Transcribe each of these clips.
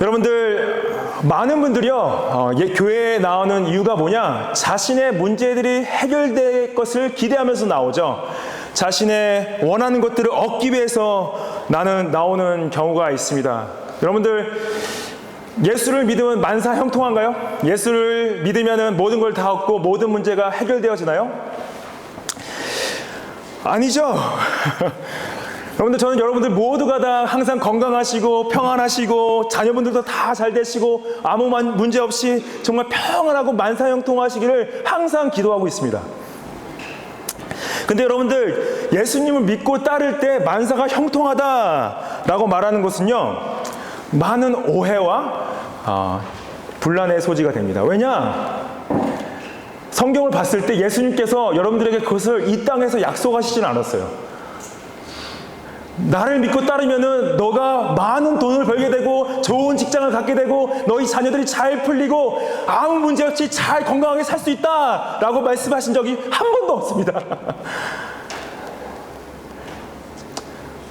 여러분들, 많은 분들이요, 교회에 나오는 이유가 뭐냐? 자신의 문제들이 해결될 것을 기대하면서 나오죠. 자신의 원하는 것들을 얻기 위해서 나오는 경우가 있습니다. 여러분들, 예수를 믿으면 만사 형통한가요? 예수를 믿으면 모든 걸 다 얻고 모든 문제가 해결되어지나요? 아니죠. 여러분들, 저는 여러분들 모두가 다 항상 건강하시고 평안하시고 자녀분들도 다 잘 되시고 아무 문제 없이 정말 평안하고 만사형통하시기를 항상 기도하고 있습니다. 근데 여러분들, 예수님을 믿고 따를 때 만사가 형통하다라고 말하는 것은요, 많은 오해와 분란의 소지가 됩니다. 왜냐? 성경을 봤을 때 예수님께서 여러분들에게 그것을 이 땅에서 약속하시진 않았어요. 나를 믿고 따르면은 너가 많은 돈을 벌게 되고 좋은 직장을 갖게 되고 너희 자녀들이 잘 풀리고 아무 문제 없이 잘 건강하게 살 수 있다 라고 말씀하신 적이 한 번도 없습니다.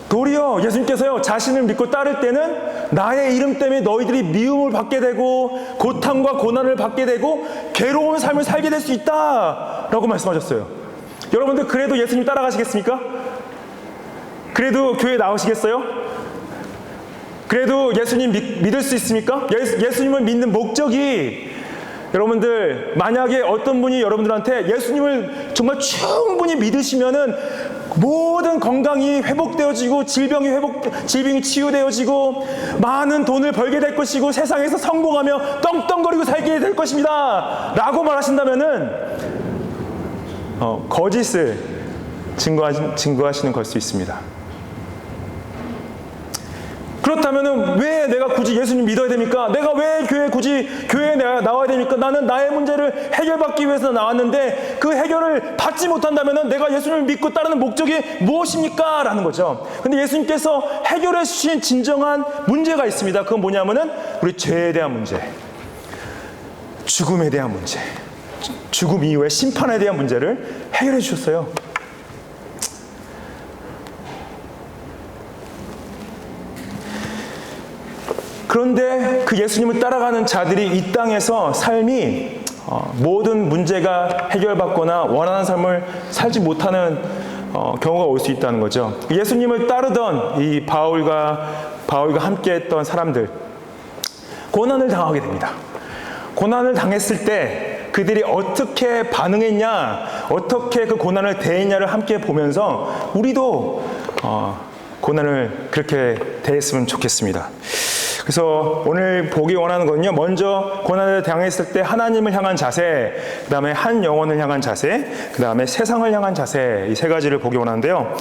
도리어 예수님께서요, 자신을 믿고 따를 때는 나의 이름 때문에 너희들이 미움을 받게 되고 고통과 고난을 받게 되고 괴로운 삶을 살게 될 수 있다 라고 말씀하셨어요. 여러분들, 그래도 예수님 따라가시겠습니까? 그래도 교회 나오시겠어요? 그래도 예수님 믿을 수 있습니까? 예수님을 믿는 목적이, 여러분들, 만약에 어떤 분이 여러분들한테 예수님을 정말 충분히 믿으시면은 모든 건강이 회복되어지고 질병이 치유되어지고 많은 돈을 벌게 될 것이고 세상에서 성공하며 떵떵거리고 살게 될 것입니다 라고 말하신다면은 거짓을 증거하시는 걸 수 있습니다. 그렇다면은 왜 내가 굳이 예수님 믿어야 됩니까? 내가 왜 교회에 나와야 됩니까? 나는 나의 문제를 해결받기 위해서 나왔는데 그 해결을 받지 못한다면은 내가 예수님을 믿고 따르는 목적이 무엇입니까? 라는 거죠. 근데 예수님께서 해결해 주신 진정한 문제가 있습니다. 그건 뭐냐면은 우리 죄에 대한 문제, 죽음에 대한 문제, 죽음 이후의 심판에 대한 문제를 해결해 주셨어요. 그런데 그 예수님을 따라가는 자들이 이 땅에서 삶이 모든 문제가 해결받거나 원하는 삶을 살지 못하는 경우가 올 수 있다는 거죠. 예수님을 따르던 이 바울과 함께했던 사람들, 고난을 당하게 됩니다. 고난을 당했을 때 그들이 어떻게 반응했냐, 어떻게 그 고난을 대했냐를 함께 보면서 우리도 고난을 그렇게 대했으면 좋겠습니다. 그래서 오늘 보기 원하는 거는요, 먼저 고난을 당했을 때 하나님을 향한 자세, 그 다음에 한 영혼을 향한 자세, 그 다음에 세상을 향한 자세, 이 세 가지를 보기 원하는데요.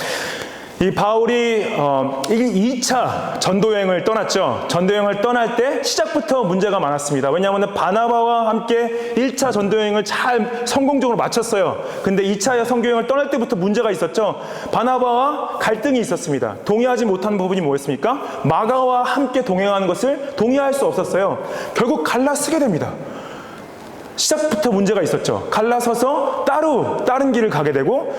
이 바울이 2차 전도여행을 떠났죠. 전도여행을 떠날 때 시작부터 문제가 많았습니다. 왜냐하면 바나바와 함께 1차 전도여행을 잘 성공적으로 마쳤어요. 근데 2차 선교여행을 떠날 때부터 문제가 있었죠. 바나바와 갈등이 있었습니다. 동의하지 못한 부분이 뭐였습니까? 마가와 함께 동행하는 것을 동의할 수 없었어요. 결국 갈라서게 됩니다. 시작부터 문제가 있었죠. 갈라서서 다른 길을 가게 되고,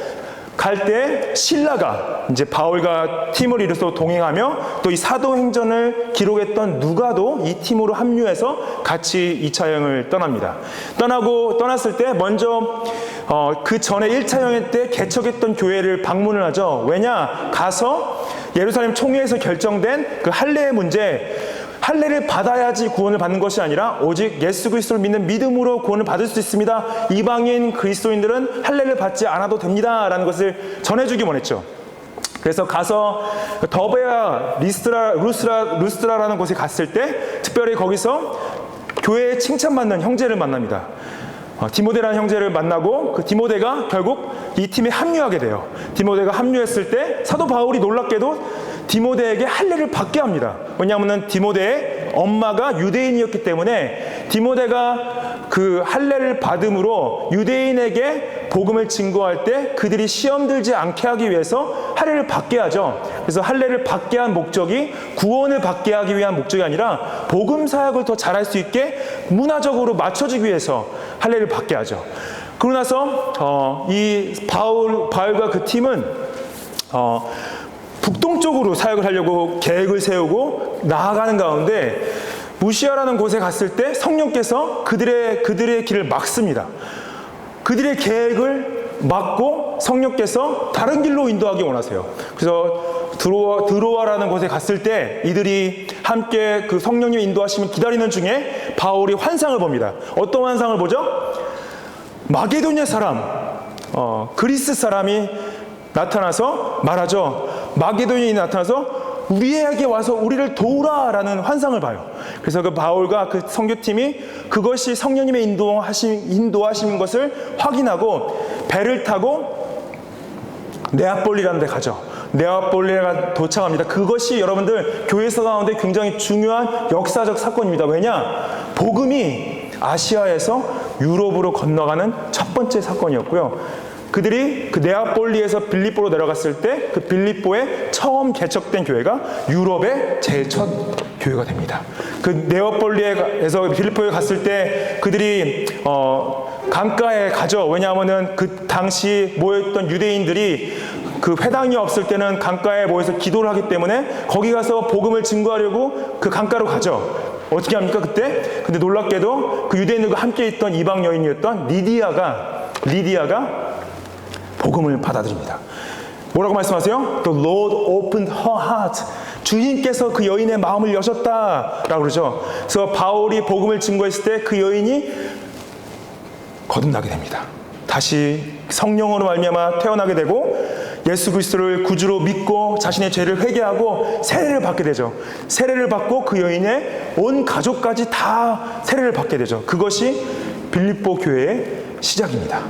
갈 때 신라가 이제 바울과 팀을 이뤄서 동행하며 또 이 사도행전을 기록했던 누가도 이 팀으로 합류해서 같이 2차 여행을 떠납니다. 떠났을 때 먼저 그 전에 1차 여행 때 개척했던 교회를 방문을 하죠. 왜냐? 가서 예루살렘 총회에서 결정된 그 할례의 문제, 할례를 받아야지 구원을 받는 것이 아니라 오직 예수 그리스도를 믿는 믿음으로 구원을 받을 수 있습니다. 이방인 그리스도인들은 할례를 받지 않아도 됩니다 라는 것을 전해주기 원했죠. 그래서 가서 더베아 루스라라는 곳에 갔을 때 특별히 거기서 교회에 칭찬받는 형제를 만납니다. 디모데라는 형제를 만나고 그 디모데가 결국 이 팀에 합류하게 돼요. 디모데가 합류했을 때 사도 바울이 놀랍게도 디모데에게 할례를 받게 합니다. 왜냐하면 디모데의 엄마가 유대인이었기 때문에 디모데가 그 할례를 받음으로 유대인에게 복음을 증거할 때 그들이 시험 들지 않게 하기 위해서 할례를 받게 하죠. 그래서 할례를 받게 한 목적이 구원을 받게 하기 위한 목적이 아니라 복음 사역을 더 잘할 수 있게 문화적으로 맞춰주기 위해서 할례를 받게 하죠. 그러고 나서 이 바울과 그 팀은 북동쪽으로 사역을 하려고 계획을 세우고 나아가는 가운데 무시아라는 곳에 갔을 때 성령께서 그들의 길을 막습니다. 그들의 계획을 막고 성령께서 다른 길로 인도하기 원하세요. 그래서 드로아라는 곳에 갔을 때 이들이 함께 그 성령님의 인도하심을 기다리는 중에 바울이 환상을 봅니다. 어떤 환상을 보죠? 마게도냐 사람, 그리스 사람이 나타나서 말하죠. 마게도냐인이 나타나서 우리에게 와서 우리를 도우라라는 환상을 봐요. 그래서 그 바울과 그 선교팀이 그것이 성령님의 인도하심인 것을 확인하고 배를 타고 네아폴리라는 데 가죠. 네아폴리에 도착합니다. 그것이 여러분들 교회사 가운데 굉장히 중요한 역사적 사건입니다. 왜냐? 복음이 아시아에서 유럽으로 건너가는 첫 번째 사건이었고요. 그들이 그 네아폴리에서 빌립보로 내려갔을 때 그 빌립보에 처음 개척된 교회가 유럽의 제일 첫 교회가 됩니다. 그 네아폴리에서 빌립보에 갔을 때 그들이 강가에 가죠. 왜냐하면은 그 당시 모여있던 유대인들이 그 회당이 없을 때는 강가에 모여서 기도를 하기 때문에 거기 가서 복음을 증거하려고 그 강가로 가죠. 어떻게 합니까 그때? 근데 놀랍게도 그 유대인들과 함께 있던 이방 여인이었던 리디아가 복음을 받아들입니다. 뭐라고 말씀하세요? The Lord opened her heart. 주님께서 그 여인의 마음을 여셨다라고 그러죠. 그래서 바울이 복음을 증거했을 때 그 여인이 거듭나게 됩니다. 다시 성령으로 말미암아 태어나게 되고 예수 그리스도를 구주로 믿고 자신의 죄를 회개하고 세례를 받게 되죠. 세례를 받고 그 여인의 온 가족까지 다 세례를 받게 되죠. 그것이 빌립보 교회의 시작입니다.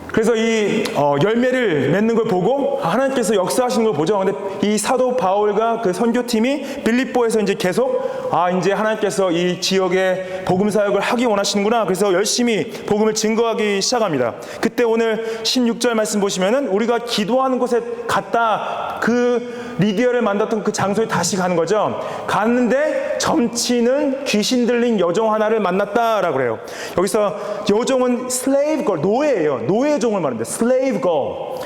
그래서 이 열매를 맺는 걸 보고 하나님께서 역사하시는 걸 보죠. 근데 이 사도 바울과 그 선교팀이 빌립보에서 이제 계속 이제 하나님께서 이 지역에 복음 사역을 하기 원하시는구나. 그래서 열심히 복음을 증거하기 시작합니다. 그때 오늘 16절 말씀 보시면은 우리가 기도하는 곳에 갔다. 그 리디아를 만났던 그 장소에 다시 가는 거죠. 갔는데 점치는 귀신 들린 여종 하나를 만났다라고 그래요. 여기서 여종은 slave girl, 노예예요. 노예종을 말합니다. slave girl.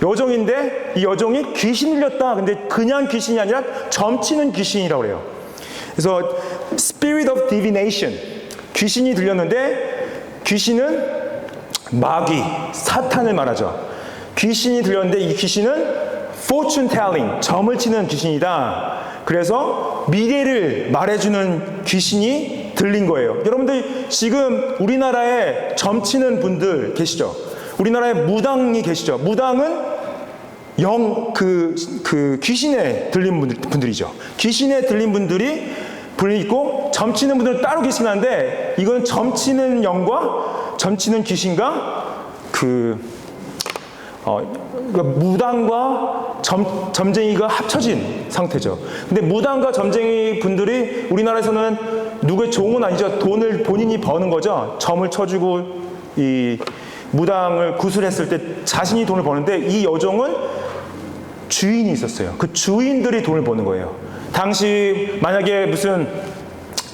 여종인데 이 여종이 귀신 들렸다. 근데 그냥 귀신이 아니라 점치는 귀신이라고 그래요. 그래서 spirit of divination, 귀신이 들렸는데 귀신은 마귀, 사탄을 말하죠. 귀신이 들렸는데 이 귀신은 fortune telling, 점을 치는 귀신이다. 그래서 미래를 말해주는 귀신이 들린 거예요. 여러분들 지금 우리나라에 점치는 분들 계시죠? 우리나라에 무당이 계시죠? 무당은 귀신에 들린 분들이죠. 귀신에 들린 분들이 있고 점치는 분들은 따로 계시긴 한데 이건 점치는 영과 점치는 귀신과 무당과 점쟁이가 합쳐진 상태죠. 근데 무당과 점쟁이 분들이 우리나라에서는 누구의 종은 아니죠. 돈을 본인이 버는 거죠. 점을 쳐주고 이 무당을 구술했을 때 자신이 돈을 버는데 이 여종은 주인이 있었어요. 그 주인들이 돈을 버는 거예요. 당시 만약에 무슨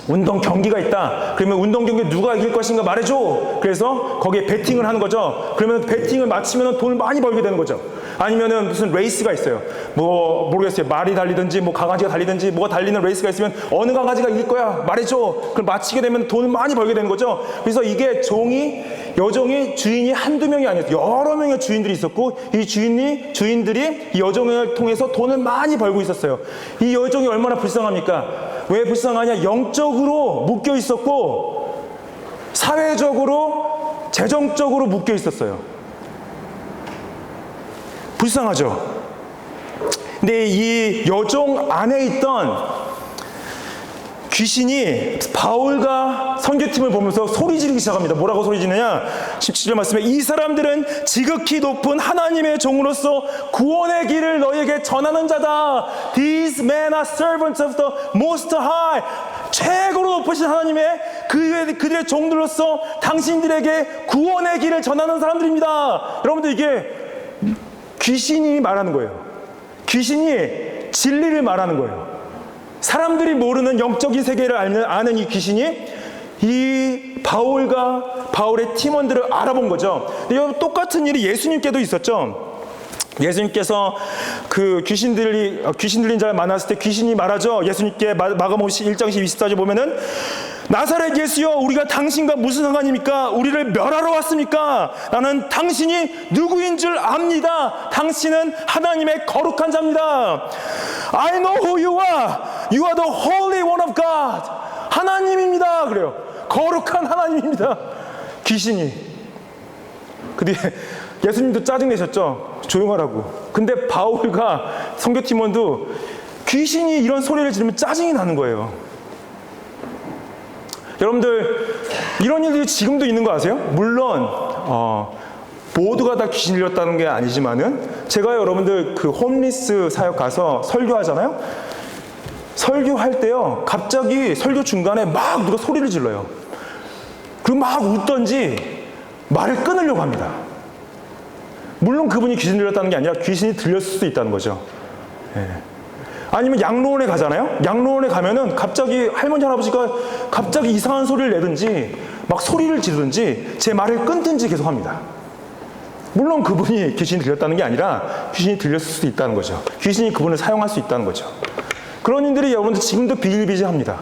운동 경기가 있다. 그러면 운동 경기 누가 이길 것인가 말해줘. 그래서 거기에 베팅을 하는 거죠. 그러면 베팅을 마치면 돈을 많이 벌게 되는 거죠. 아니면은 무슨 레이스가 있어요. 뭐 모르겠어요. 말이 달리든지 뭐 강아지가 달리든지 뭐가 달리는 레이스가 있으면 어느 강아지가 이길 거야 말해줘. 그럼 마치게 되면 돈을 많이 벌게 되는 거죠. 그래서 이게 여종이 주인이 한두 명이 아니었어요. 여러 명의 주인들이 있었고 이 주인들이 이 여종을 통해서 돈을 많이 벌고 있었어요. 이 여종이 얼마나 불쌍합니까? 왜 불쌍하냐? 영적으로 묶여 있었고 사회적으로 재정적으로 묶여 있었어요. 불쌍하죠? 근데 이 여종 안에 있던 귀신이 바울과 선교팀을 보면서 소리 지르기 시작합니다. 뭐라고 소리 지르냐? 17절 말씀에 이 사람들은 지극히 높은 하나님의 종으로서 구원의 길을 너희에게 전하는 자다. These men are servants of the Most High. 최고로 높으신 하나님의 그들의 종들로서 당신들에게 구원의 길을 전하는 사람들입니다. 여러분들 이게 귀신이 말하는 거예요. 귀신이 진리를 말하는 거예요. 사람들이 모르는 영적인 세계를 아는 이 귀신이 이 바울과 바울의 팀원들을 알아본 거죠. 근데 똑같은 일이 예수님께도 있었죠. 예수님께서 그 귀신 들린 자를 만났을 때 귀신이 말하죠. 예수님께 마가복음 1장 24절 보면은 나사렛 예수여, 우리가 당신과 무슨 상관입니까? 우리를 멸하러 왔습니까? 나는 당신이 누구인 줄 압니다. 당신은 하나님의 거룩한 자입니다. I know who you are. You are the Holy One of God. 하나님입니다. 그래요. 거룩한 하나님입니다. 귀신이. 근데 예수님도 짜증내셨죠. 조용하라고. 근데 바울과 선교팀원도 귀신이 이런 소리를 지르면 짜증이 나는 거예요. 여러분들, 이런 일들이 지금도 있는 거 아세요? 물론 모두가 다 귀신 들렸다는 게 아니지만은, 제가 여러분들 그 홈리스 사역 가서 설교하잖아요. 설교할 때요, 갑자기 설교 중간에 막 누가 소리를 질러요. 그리고 막 웃던지 말을 끊으려고 합니다. 물론 그분이 귀신 들렸다는 게 아니라 귀신이 들렸을 수도 있다는 거죠. 예. 아니면 양로원에 가잖아요. 양로원에 가면은 갑자기 할머니 할아버지가 갑자기 이상한 소리를 내든지 막 소리를 지르든지 제 말을 끊든지 계속 합니다. 물론 그분이 귀신이 들렸다는 게 아니라 귀신이 들렸을 수도 있다는 거죠. 귀신이 그분을 사용할 수 있다는 거죠. 그런 일들이 여러분들 지금도 비일비재합니다.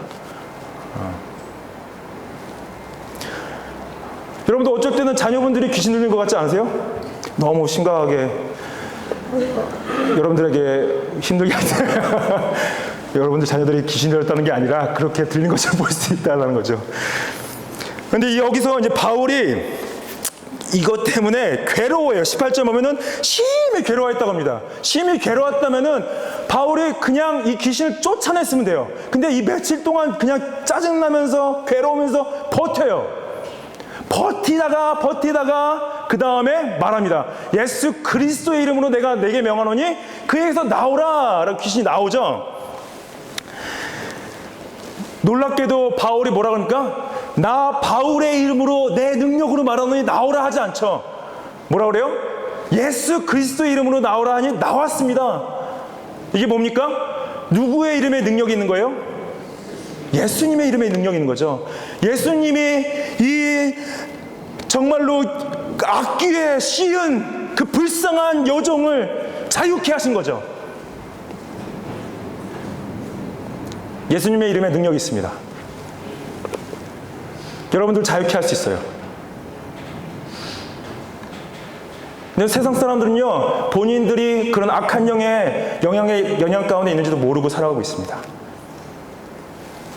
여러분들 어쩔 때는 자녀분들이 귀신 들린 것 같지 않으세요? 너무 심각하게 여러분들에게 힘들게 하세요. 여러분들 자녀들이 귀신 들렸다는 게 아니라 그렇게 들린 것처럼 보일 수 있다는 거죠. 그런데 여기서 이제 바울이 이것 때문에 괴로워요. 18절 보면은 심히 괴로워했다고 합니다. 심히 괴로웠다면은 바울이 그냥 이 귀신을 쫓아냈으면 돼요. 근데 이 며칠 동안 그냥 짜증나면서 괴로우면서 버텨요. 버티다가 그 다음에 말합니다. 예수 그리스도의 이름으로 내가 내게 명하노니 그에게서 나오라 라고 귀신이 나오죠. 놀랍게도 바울이 뭐라 그러니까 나 바울의 이름으로 내 능력으로 말하노니 나오라 하지 않죠. 뭐라 그래요? 예수 그리스도의 이름으로 나오라 하니 나왔습니다. 이게 뭡니까? 누구의 이름에 능력이 있는 거예요? 예수님의 이름에 능력이 있는 거죠. 예수님이 이 정말로 악귀에 씌은 그 불쌍한 여종을 자유케 하신 거죠. 예수님의 이름에 능력이 있습니다. 여러분들 자유케 할 수 있어요. 근데 세상 사람들은요, 본인들이 그런 악한 영의 영향 가운데 있는지도 모르고 살아가고 있습니다.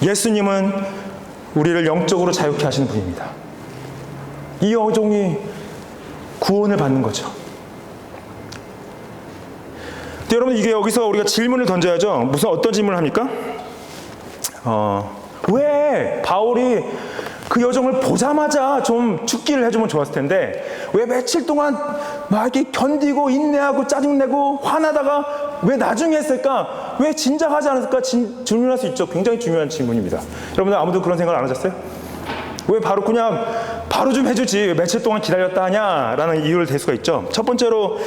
예수님은 우리를 영적으로 자유케 하시는 분입니다. 이 여종이 구원을 받는 거죠. 근데 여러분, 이게 여기서 우리가 질문을 던져야죠. 무슨 어떤 질문을 합니까? 왜 바울이 그 여종을 보자마자 좀 죽기를 해주면 좋았을 텐데 왜 며칠 동안 막 이렇게 견디고 인내하고 짜증내고 화나다가 왜 나중에 했을까? 왜 진작하지 않았을까? 질문할 수 있죠. 굉장히 중요한 질문입니다. 여러분들 아무도 그런 생각을 안 하셨어요? 왜 바로 좀 해주지 왜 며칠 동안 기다렸다 하냐라는 이유를 댈 수가 있죠. 첫 번째로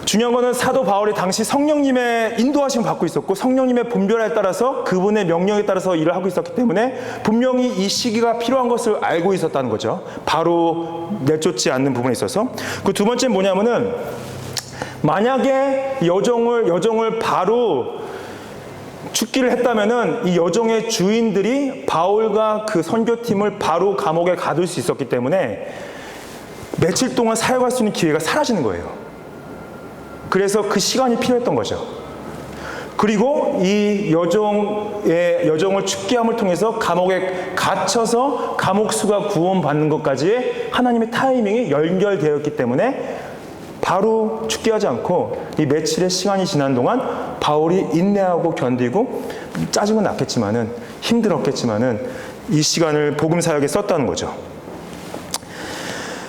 중요한 거는 사도 바울이 당시 성령님의 인도하심을 받고 있었고 성령님의 분별에 따라서 그분의 명령에 따라서 일을 하고 있었기 때문에 분명히 이 시기가 필요한 것을 알고 있었다는 거죠. 바로 내쫓지 않는 부분에 있어서. 그 두 번째는 뭐냐면은 만약에 여종을 바로 죽기를 했다면은 이 여종의 주인들이 바울과 그 선교팀을 바로 감옥에 가둘 수 있었기 때문에 며칠 동안 사역할 수 있는 기회가 사라지는 거예요. 그래서 그 시간이 필요했던 거죠. 그리고 이 여종을 죽게 함을 통해서 감옥에 갇혀서 감옥 수가 구원받는 것까지의 하나님의 타이밍이 연결되었기 때문에 바로 죽게 하지 않고 이 며칠의 시간이 지난 동안 바울이 인내하고 견디고 짜증은 났겠지만은 힘들었겠지만은 이 시간을 복음 사역에 썼다는 거죠.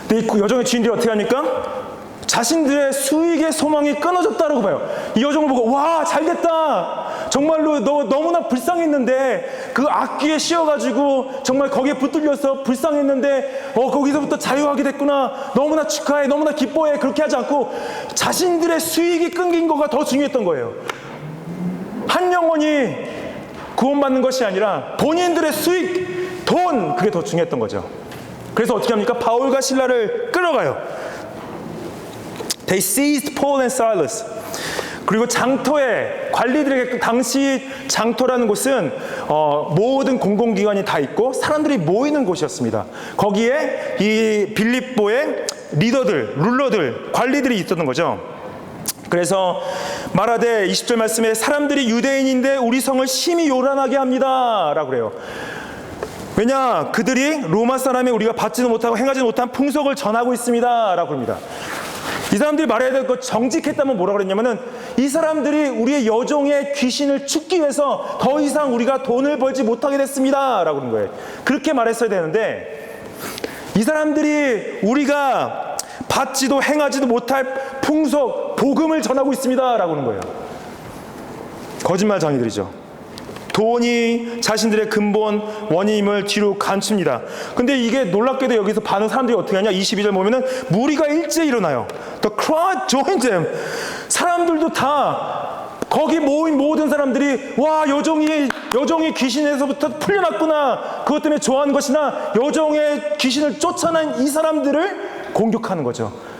근데 이 여종의 주인들이 어떻게 합니까? 자신들의 수익의 소망이 끊어졌다고 봐요. 이 여종을 보고 와 잘됐다. 정말로 너 너무나 불쌍했는데 그 악귀에 씌어가지고 정말 거기에 붙들려서 불쌍했는데 거기서부터 자유하게 됐구나. 너무나 축하해. 너무나 기뻐해. 그렇게 하지 않고 자신들의 수익이 끊긴 거가 더 중요했던 거예요. 한 영혼이 구원받는 것이 아니라 본인들의 수익, 돈, 그게 더 중요했던 거죠. 그래서 어떻게 합니까? 바울과 실라를 끌어가요. They seized Paul and Silas. 그리고 장터에 관리들에게, 당시 장터라는 곳은 모든 공공기관이 다 있고 사람들이 모이는 곳이었습니다. 거기에 이 빌립보의 리더들, 룰러들, 관리들이 있었던 거죠. 그래서 말하되 20절 말씀에 사람들이 유대인인데 우리 성을 심히 요란하게 합니다 라고 그래요. 왜냐, 그들이 로마 사람이 우리가 받지도 못하고 행하지도 못한 풍속을 전하고 있습니다 라고 합니다. 이 사람들이 말해야 될 거 정직했다면 뭐라고 그랬냐면은, 이 사람들이 우리의 여종의 귀신을 쫓기 위해서 더 이상 우리가 돈을 벌지 못하게 됐습니다 라고 그런 거예요. 그렇게 말했어야 되는데, 이 사람들이 우리가 받지도 행하지도 못할 풍속, 복음을 전하고 있습니다 라고 하는 거예요. 거짓말쟁이들이죠. 돈이 자신들의 근본 원인임을 뒤로 감춥니다. 근데 이게 놀랍게도 여기서 반응 사람들이 어떻게 하냐, 22절 보면은 무리가 일제히 일어나요. The crowd joined them. 사람들도 다, 거기 모인 모든 사람들이 와, 여종이 귀신에서부터 풀려났구나, 그것 때문에 좋아하는 것이나 여종의 귀신을 쫓아낸 이 사람들을 공격하는 거죠.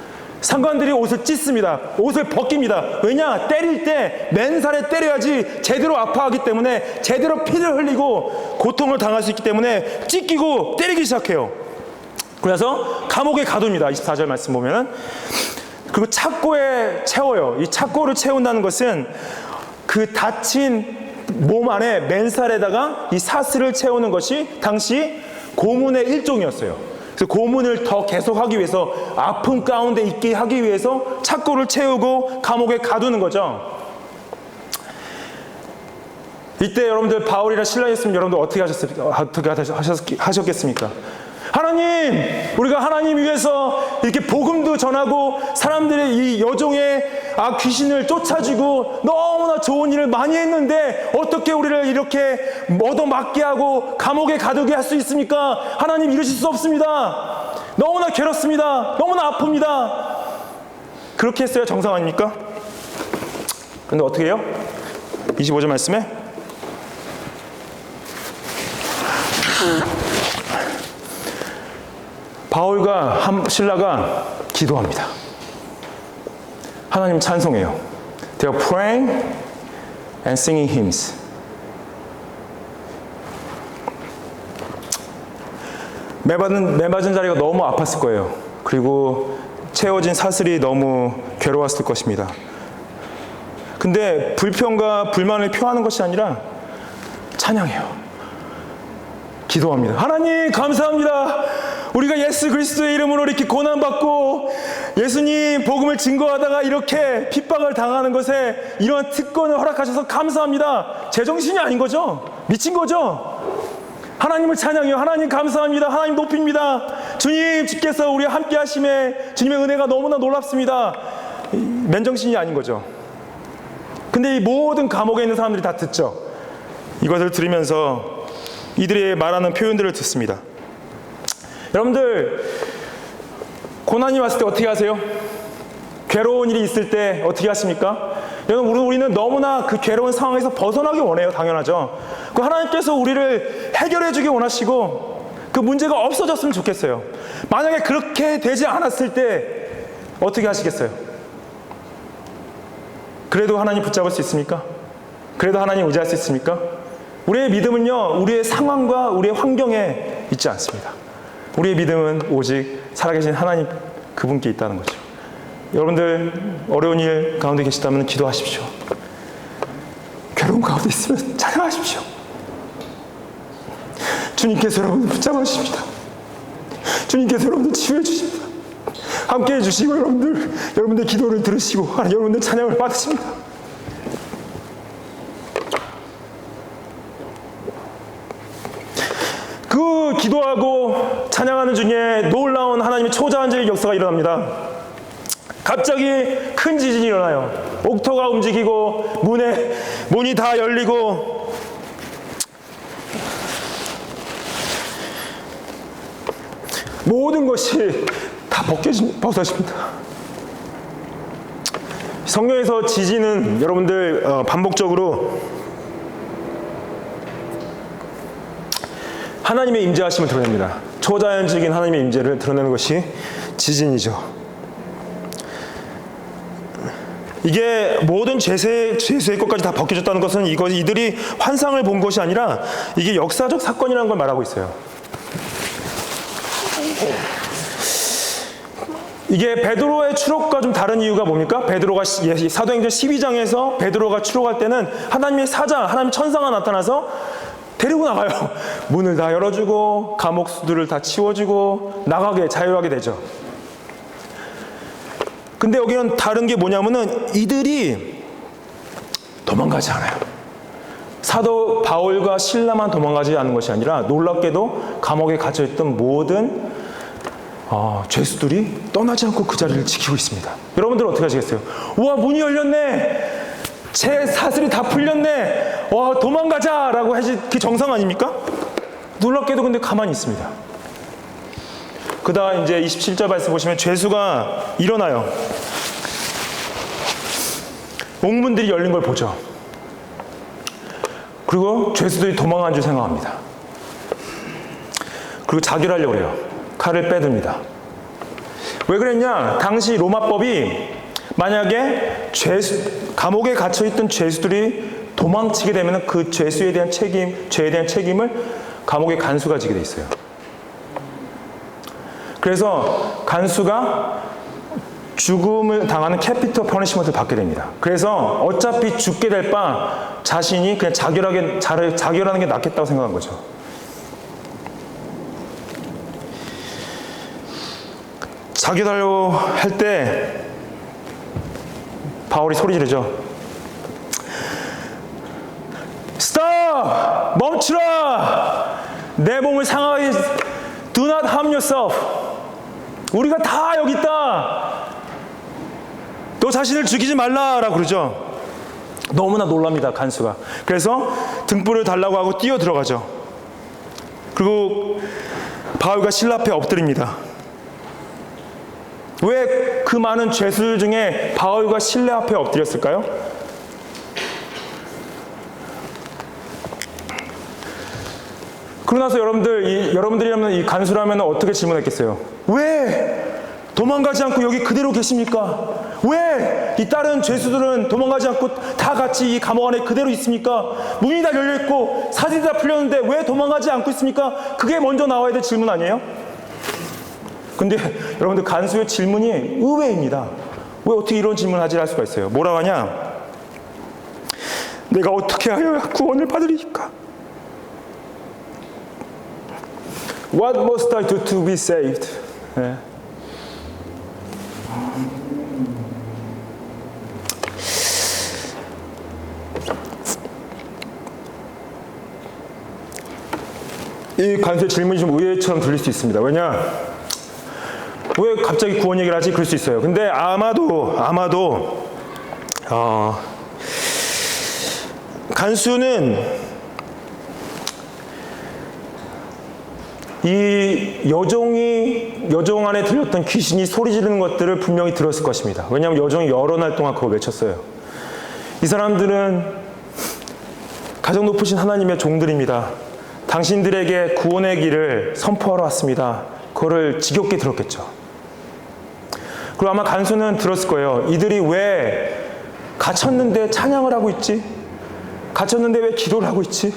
상관들이 옷을 찢습니다. 옷을 벗깁니다. 왜냐? 때릴 때 맨살에 때려야지 제대로 아파하기 때문에, 제대로 피를 흘리고 고통을 당할 수 있기 때문에 찢기고 때리기 시작해요. 그래서 감옥에 가둡니다. 24절 말씀 보면은. 그리고 착고에 채워요. 이 착고를 채운다는 것은 그 다친 몸 안에 맨살에다가 이 사슬을 채우는 것이 당시 고문의 일종이었어요. 그래서 고문을 더 계속하기 위해서, 아픔 가운데 있게 하기 위해서 착고를 채우고 감옥에 가두는 거죠. 이때 여러분들 바울이나 실라였으면 여러분들 어떻게 하셨겠습니까? 하나님, 우리가 하나님 위해서 이렇게 복음도 전하고 사람들의 이 여종의 귀신을 쫓아주고 너무나 좋은 일을 많이 했는데 어떻게 우리를 이렇게 얻어맞게 하고 감옥에 가두게 할 수 있습니까? 하나님, 이러실 수 없습니다. 너무나 괴롭습니다. 너무나 아픕니다. 그렇게 했어야 정상 아닙니까? 그런데 어떻게 해요? 25절 말씀에 바울과 실라가 기도합니다. 하나님 찬송해요. They are praying and singing hymns. 매맞은 자리가 너무 아팠을 거예요. 그리고 채워진 사슬이 너무 괴로웠을 것입니다. 근데 불평과 불만을 표하는 것이 아니라 찬양해요. 기도합니다. 하나님, 감사합니다. 우리가 예수 그리스도의 이름으로 이렇게 고난받고 예수님 복음을 증거하다가 이렇게 핍박을 당하는 것에 이러한 특권을 허락하셔서 감사합니다. 제정신이 아닌 거죠? 미친 거죠? 하나님을 찬양해요. 하나님 감사합니다. 하나님 높입니다. 주님, 주께서 우리와 함께 하심에 주님의 은혜가 너무나 놀랍습니다. 맨정신이 아닌 거죠. 근데 이 모든 감옥에 있는 사람들이 다 듣죠. 이것을 들으면서 이들의 말하는 표현들을 듣습니다. 여러분들, 고난이 왔을 때 어떻게 하세요? 괴로운 일이 있을 때 어떻게 하십니까? 여러분, 우리는 너무나 그 괴로운 상황에서 벗어나기 원해요. 당연하죠. 그 하나님께서 우리를 해결해 주기 원하시고 그 문제가 없어졌으면 좋겠어요. 만약에 그렇게 되지 않았을 때 어떻게 하시겠어요? 그래도 하나님 붙잡을 수 있습니까? 그래도 하나님 의지할 수 있습니까? 우리의 믿음은요, 우리의 상황과 우리의 환경에 있지 않습니다. 우리의 믿음은 오직 살아계신 하나님 그분께 있다는 거죠. 여러분들 어려운 일 가운데 계시다면 기도하십시오. 괴로운 가운데 있으면 찬양하십시오. 주님께서 여러분을 붙잡아 주십니다. 주님께서 여러분을 치유해 주십니다. 함께해 주시고 여러분들 기도를 들으시고 여러분들 찬양을 받으십니다. 그 기도하고 찬양하는 중에 놀라운 하나님의 초자연적인 역사가 일어납니다. 갑자기 큰 지진이 일어나요. 옥토가 움직이고 문이 다 열리고 모든 것이 다 벗어집니다. 성경에서 지진은 여러분들 반복적으로 하나님의 임재하심을 드러냅니다. 초자연적인 하나님의 임재를 드러내는 것이 지진이죠. 이게 모든 죄수의 것까지 다 벗겨졌다는 것은 이들이 환상을 본 것이 아니라 이게 역사적 사건이라는 걸 말하고 있어요. 이게 베드로의 추록과 좀 다른 이유가 뭡니까? 베드로가 사도행전 12장에서 베드로가 추록할 때는 하나님의 사자, 하나님의 천사가 나타나서 데리고 나가요. 문을 다 열어주고 감옥수들을 다 치워주고 나가게 자유하게 되죠. 근데 여기는 다른 게 뭐냐면은 이들이 도망가지 않아요. 사도 바울과 실라만 도망가지 않는 것이 아니라 놀랍게도 감옥에 갇혀있던 모든 죄수들이 떠나지 않고 그 자리를 지키고 있습니다. 여러분들 어떻게 하시겠어요? 우와, 문이 열렸네. 제 사슬이 다 풀렸네. 와, 도망가자 라고 하시 그 정상 아닙니까? 놀랍게도 근데 가만히 있습니다. 그 다음 이제 27절 말씀 보시면 죄수가 일어나요. 옥문들이 열린 걸 보죠. 그리고 죄수들이 도망간 줄 생각합니다. 그리고 자결하려고 해요. 칼을 빼듭니다. 왜 그랬냐? 당시 로마법이 만약에 감옥에 갇혀있던 죄수들이 도망치게 되면 그 죄에 대한 책임을 감옥의 간수가 지게 돼 있어요. 그래서 간수가 죽음을 당하는 캐피털 퍼니시먼트를 받게 됩니다. 그래서 어차피 죽게 될 바 자신이 그냥 자결하는 게 낫겠다고 생각한 거죠. 자결하려고 할 때 바울이 소리 지르죠. Stop! 멈추라! 내 몸을 상하게 Do not harm yourself. 우리가 다 여기 있다. 너 자신을 죽이지 말라라고 그러죠. 너무나 놀랍니다, 간수가. 그래서 등불을 달라고 하고 뛰어 들어가죠. 그리고 바울과 실라 앞에 엎드립니다. 왜 그 많은 죄수들 중에 바울과 실라 앞에 엎드렸을까요? 그러고 나서 여러분들이라면 이 간수라면 어떻게 질문했겠어요? 왜 도망가지 않고 여기 그대로 계십니까? 왜 이 다른 죄수들은 도망가지 않고 다 같이 이 감옥 안에 그대로 있습니까? 문이 다 열려있고 사진이 다 풀렸는데 왜 도망가지 않고 있습니까? 그게 먼저 나와야 될 질문 아니에요? 근데 여러분들 간수의 질문이 의외입니다. 왜 어떻게 이런 질문을 하지 할 수가 있어요? 뭐라고 하냐? 내가 어떻게 하여야 구원을 받으리까? What must I do to be saved? 네. 이 간수의 질문이 좀 의외처럼 들릴 수 있습니다. 왜냐? 왜 갑자기 구원 얘기를 하지? 그럴 수 있어요. 근데 아마도 간수는 이 여종 안에 들렸던 귀신이 소리 지르는 것들을 분명히 들었을 것입니다. 왜냐하면 여종이 여러 날 동안 그걸 외쳤어요. 이 사람들은 가장 높으신 하나님의 종들입니다. 당신들에게 구원의 길을 선포하러 왔습니다. 그거를 지겹게 들었겠죠. 그리고 아마 간수는 들었을 거예요. 이들이 왜 갇혔는데 찬양을 하고 있지? 갇혔는데 왜 기도를 하고 있지?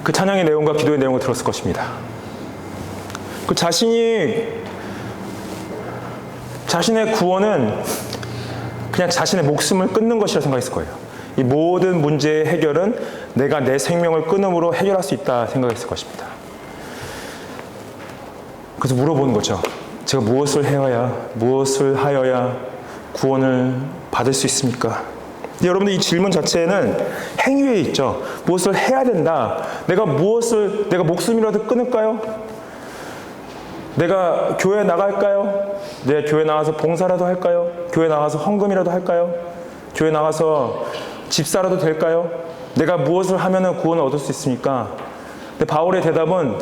그 찬양의 내용과 기도의 내용을 들었을 것입니다. 그 자신의 구원은 그냥 자신의 목숨을 끊는 것이라 생각했을 거예요. 이 모든 문제의 해결은 내가 내 생명을 끊음으로 해결할 수 있다 생각했을 것입니다. 그래서 물어보는 거죠. 제가 무엇을 하여야 구원을 받을 수 있습니까? 여러분들 이 질문 자체는 행위에 있죠. 무엇을 해야 된다. 내가 목숨이라도 끊을까요? 내가 교회 나갈까요? 내 교회 나가서 봉사라도 할까요? 교회 나가서 헌금이라도 할까요? 교회 나가서 집사라도 될까요? 내가 무엇을 하면 구원을 얻을 수 있습니까? 근데 바울의 대답은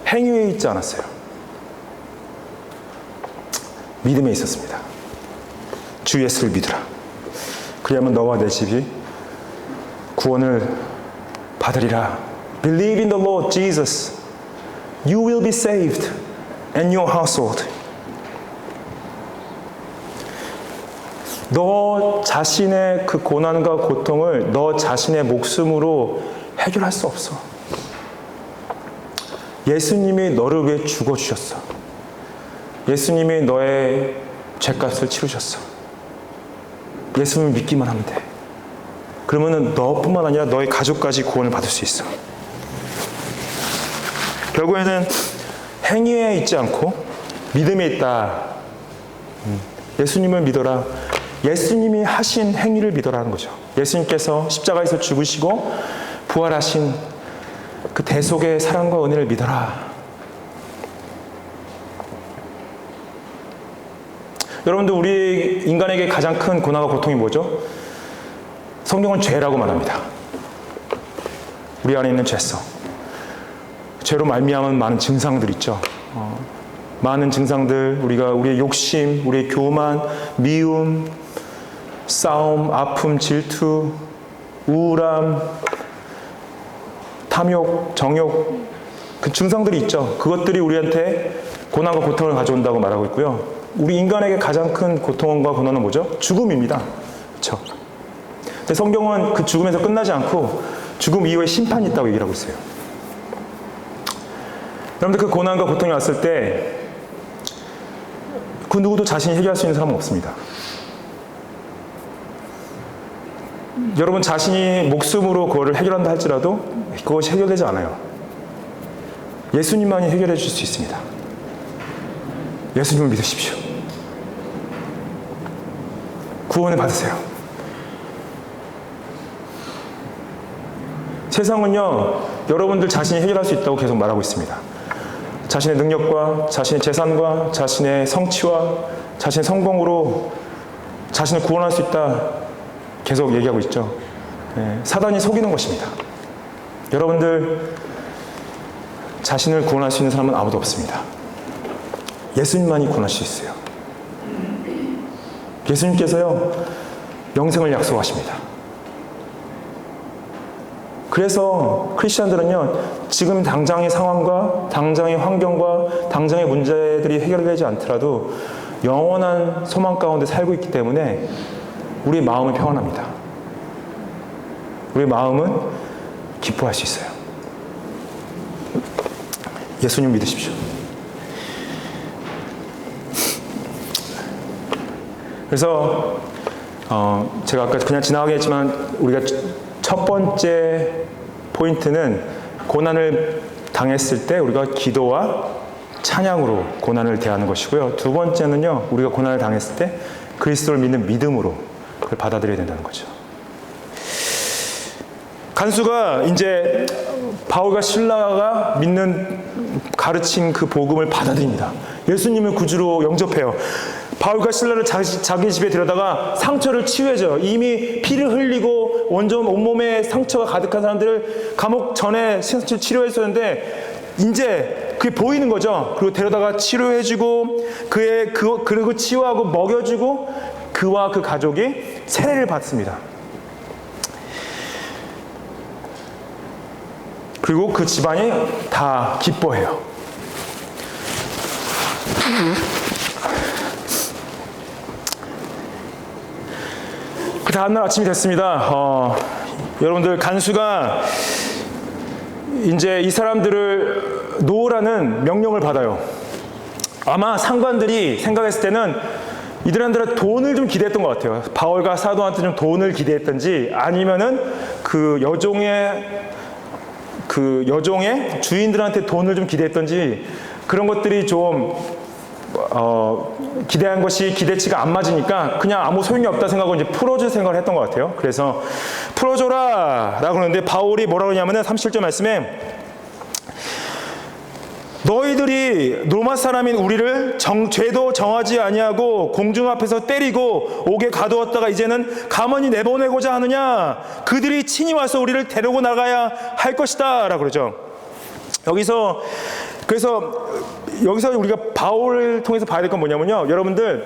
행위에 있지 않았어요. 믿음에 있었습니다. 주 예수를 믿으라. 그리하면 너와 내 집이 구원을 받으리라 Believe in the Lord Jesus. You will be saved and your household. 너 자신의 그 고난과 고통을 너 자신의 목숨으로 해결할 수 없어. 예수님이 너를 위해 죽어주셨어. 예수님이 너의 죄값을 치르셨어. 예수님을 믿기만 하면 돼. 그러면은 너뿐만 아니라 너의 가족까지 구원을 받을 수 있어. 결국에는 행위에 있지 않고 믿음에 있다. 예수님을 믿어라. 예수님이 하신 행위를 믿어라는 거죠. 예수님께서 십자가에서 죽으시고 부활하신 그 대속의 사랑과 은혜를 믿어라. 여러분들, 우리 인간에게 가장 큰 고난과 고통이 뭐죠? 성경은 죄라고 말합니다. 우리 안에 있는 죄성. 죄로 말미암은 많은 증상들 있죠. 많은 증상들, 우리의 욕심, 우리의 교만, 미움, 싸움, 아픔, 질투, 우울함, 탐욕, 정욕, 그 증상들이 있죠. 그것들이 우리한테 고난과 고통을 가져온다고 말하고 있고요. 우리 인간에게 가장 큰 고통과 고난은 뭐죠? 죽음입니다. 그렇죠? 근데 성경은 그 죽음에서 끝나지 않고 죽음 이후에 심판이 있다고 얘기를 하고 있어요. 여러분들, 그 고난과 고통이 왔을 때 그 누구도 자신이 해결할 수 있는 사람은 없습니다. 여러분 자신이 목숨으로 그거를 해결한다 할지라도 그것이 해결되지 않아요. 예수님만이 해결해 주실 수 있습니다. 예수님을 믿으십시오. 구원을 받으세요. 세상은요, 여러분들 자신이 해결할 수 있다고 계속 말하고 있습니다. 자신의 능력과 자신의 재산과 자신의 성취와 자신의 성공으로 자신을 구원할 수 있다 계속 얘기하고 있죠. 사단이 속이는 것입니다. 여러분들 자신을 구원할 수 있는 사람은 아무도 없습니다. 예수님만이 구원할 수 있어요. 예수님께서요, 영생을 약속하십니다. 그래서 크리스천들은요, 지금 당장의 상황과 당장의 환경과 당장의 문제들이 해결되지 않더라도 영원한 소망 가운데 살고 있기 때문에 우리 마음은 평안합니다. 우리 마음은 기뻐할 수 있어요. 예수님 믿으십시오. 그래서 제가 아까 그냥 지나가게 했지만 우리가 첫 번째 포인트는 고난을 당했을 때 우리가 기도와 찬양으로 고난을 대하는 것이고요. 두 번째는요, 우리가 고난을 당했을 때 그리스도를 믿는 믿음으로 그걸 받아들여야 된다는 거죠. 간수가 이제 바울과 실라가 가르친 그 복음을 받아들입니다. 예수님을 구주로 영접해요. 바울과 실라를 자기 집에 데려다가 상처를 치유해줘요. 이미 피를 흘리고 온전 온몸에 상처가 가득한 사람들을 감옥 전에 상처를 치료했었는데 이제 그게 보이는 거죠. 그리고 데려다가 치료해주고 그리고 치유하고 먹여주고 그와 그 가족이 세례를 받습니다. 그리고 그 집안이 다 기뻐해요. 그 다음날 아침이 됐습니다. 여러분들, 간수가 이제 이 사람들을 놓으라는 명령을 받아요. 아마 상관들이 생각했을 때는 이들한테는 돈을 좀 기대했던 것 같아요. 바울과 사도한테 좀 돈을 기대했던지 아니면은 그 여종의 주인들한테 돈을 좀 기대했던지 그런 것들이 좀 기대한 것이 기대치가 안 맞으니까 그냥 아무 소용이 없다 생각하고 이제 풀어줄 생각을 했던 것 같아요. 그래서 풀어줘라 라고 그러는데 바울이 뭐라고 하냐면은 37절 말씀에 너희들이 로마 사람인 우리를 죄도 정하지 아니하고 공중 앞에서 때리고 옥에 가두었다가 이제는 가만히 내보내고자 하느냐? 그들이 친히 와서 우리를 데리고 나가야 할 것이다 라고 그러죠. 그래서 여기서 우리가 바울을 통해서 봐야 될 건 뭐냐면요, 여러분들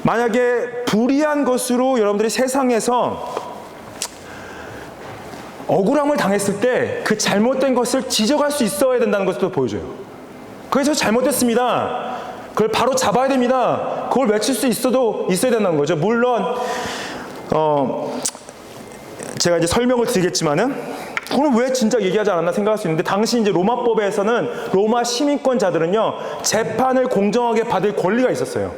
만약에 불의한 것으로 여러분들이 세상에서 억울함을 당했을 때 그 잘못된 것을 지적할 수 있어야 된다는 것을 또 보여줘요. 그래서 잘못됐습니다. 그걸 바로 잡아야 됩니다. 그걸 외칠 수 있어야 된다는 거죠. 물론 제가 이제 설명을 드리겠지만은 그럼 왜 진작 얘기하지 않았나 생각할 수 있는데, 당시 이제 로마법에서는 로마 시민권자들은요 재판을 공정하게 받을 권리가 있었어요.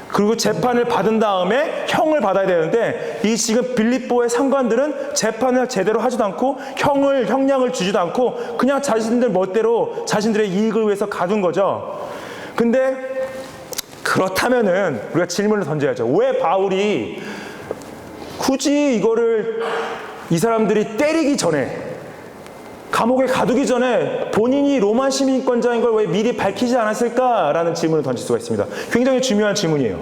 그리고 재판을 받은 다음에 형을 받아야 되는데, 이 지금 빌립보의 상관들은 재판을 제대로 하지도 않고 형량을 주지도 않고 그냥 자신들 멋대로 자신들의 이익을 위해서 가둔 거죠. 근데 그렇다면은 우리가 질문을 던져야죠. 왜 바울이 굳이 이거를 이 사람들이 때리기 전에, 감옥에 가두기 전에 본인이 로마 시민권자인 걸 왜 미리 밝히지 않았을까라는 질문을 던질 수가 있습니다. 굉장히 중요한 질문이에요.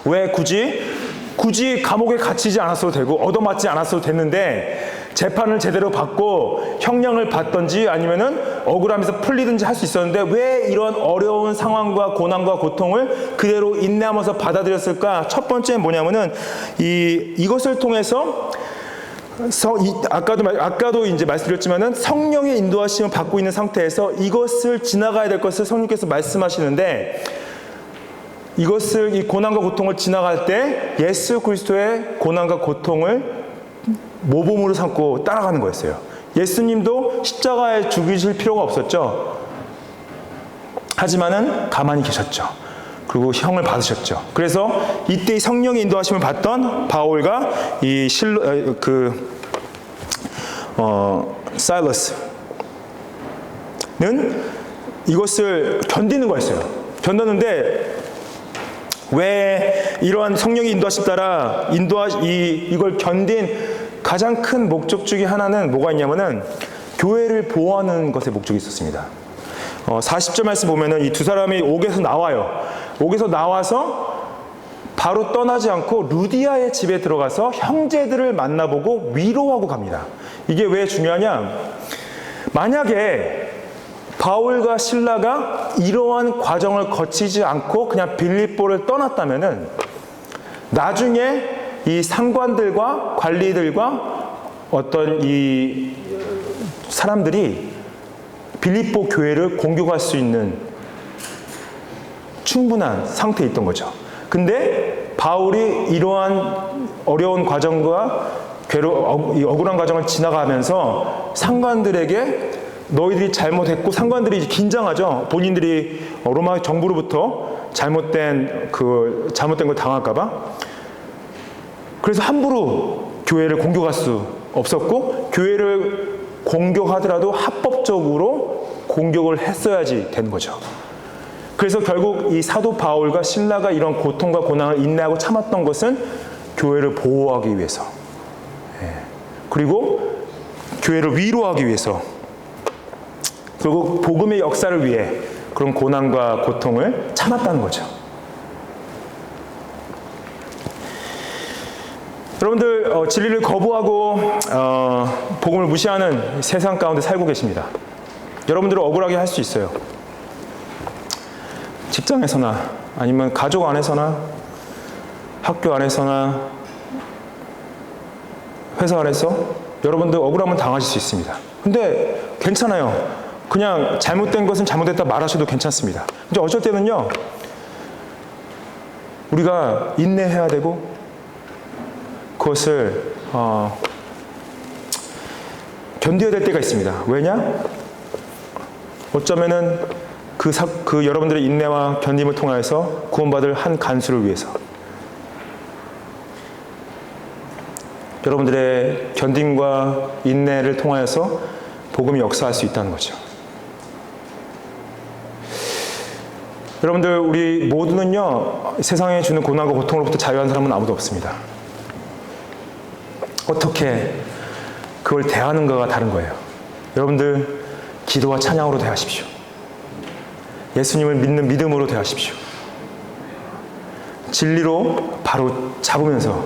왜 굳이 감옥에 갇히지 않았어도 되고 얻어맞지 않았어도 됐는데 재판을 제대로 받고 형량을 받든지 아니면은 억울함에서 풀리든지 할 수 있었는데 왜 이런 어려운 상황과 고난과 고통을 그대로 인내하면서 받아들였을까? 첫 번째는 뭐냐면은 이것을 통해서 아까도 이제 말씀드렸지만은 성령의 인도하심을 받고 있는 상태에서 이것을 지나가야 될 것을 성령께서 말씀하시는데, 이것을, 이 고난과 고통을 지나갈 때 예수 그리스도의 고난과 고통을 모범으로 삼고 따라가는 거였어요. 예수님도 십자가에 죽이실 필요가 없었죠. 하지만은 가만히 계셨죠. 그리고 형을 받으셨죠. 그래서 이때 이 성령의 인도하심을 받던 바울과 이 사일러스는 이것을 견디는 거였어요. 견뎠는데 왜 이러한 성령의 인도하심 따라 이걸 견딘 가장 큰 목적 중에 하나는 뭐가 있냐면은 교회를 보호하는 것에 목적이 있었습니다. 40절 말씀 보면은 이 두 사람이 옥에서 나와요. 옥에서 나와서 바로 떠나지 않고 루디아의 집에 들어가서 형제들을 만나보고 위로하고 갑니다. 이게 왜 중요하냐? 만약에 바울과 실라가 이러한 과정을 거치지 않고 그냥 빌립보를 떠났다면은 나중에 이 상관들과 관리들과 어떤 이 사람들이 빌립보 교회를 공격할 수 있는 충분한 상태에 있던 거죠. 근데 바울이 이러한 어려운 과정과 이 억울한 과정을 지나가면서 상관들에게 너희들이 잘못했고, 상관들이 긴장하죠. 본인들이 로마 정부로부터 잘못된 걸 당할까봐. 그래서 함부로 교회를 공격할 수 없었고, 교회를 공격하더라도 합법적으로 공격을 했어야지 되는 거죠. 그래서 결국 이 사도 바울과 실라가 이런 고통과 고난을 인내하고 참았던 것은 교회를 보호하기 위해서, 그리고 교회를 위로하기 위해서, 그리고 복음의 역사를 위해 그런 고난과 고통을 참았다는 거죠. 여러분들 진리를 거부하고 복음을 무시하는 세상 가운데 살고 계십니다. 여러분들을 억울하게 할 수 있어요. 직장에서나 아니면 가족 안에서나 학교 안에서나 회사 안에서 여러분들 억울함을 당하실 수 있습니다. 근데 괜찮아요. 그냥 잘못된 것은 잘못됐다 말하셔도 괜찮습니다. 근데 어쩔 때는요, 우리가 인내해야 되고 그것을 견뎌야 될 때가 있습니다. 왜냐? 어쩌면은 그 여러분들의 인내와 견딤을 통하여서 구원받을 한 간수를 위해서, 여러분들의 견딤과 인내를 통하여서 복음이 역사할 수 있다는 거죠. 여러분들, 우리 모두는요, 세상에 주는 고난과 고통으로부터 자유한 사람은 아무도 없습니다. 어떻게 그걸 대하는가가 다른 거예요. 여러분들, 기도와 찬양으로 대하십시오. 예수님을 믿는 믿음으로 대하십시오. 진리로 바로 잡으면서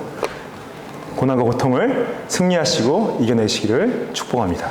고난과 고통을 승리하시고 이겨내시기를 축복합니다.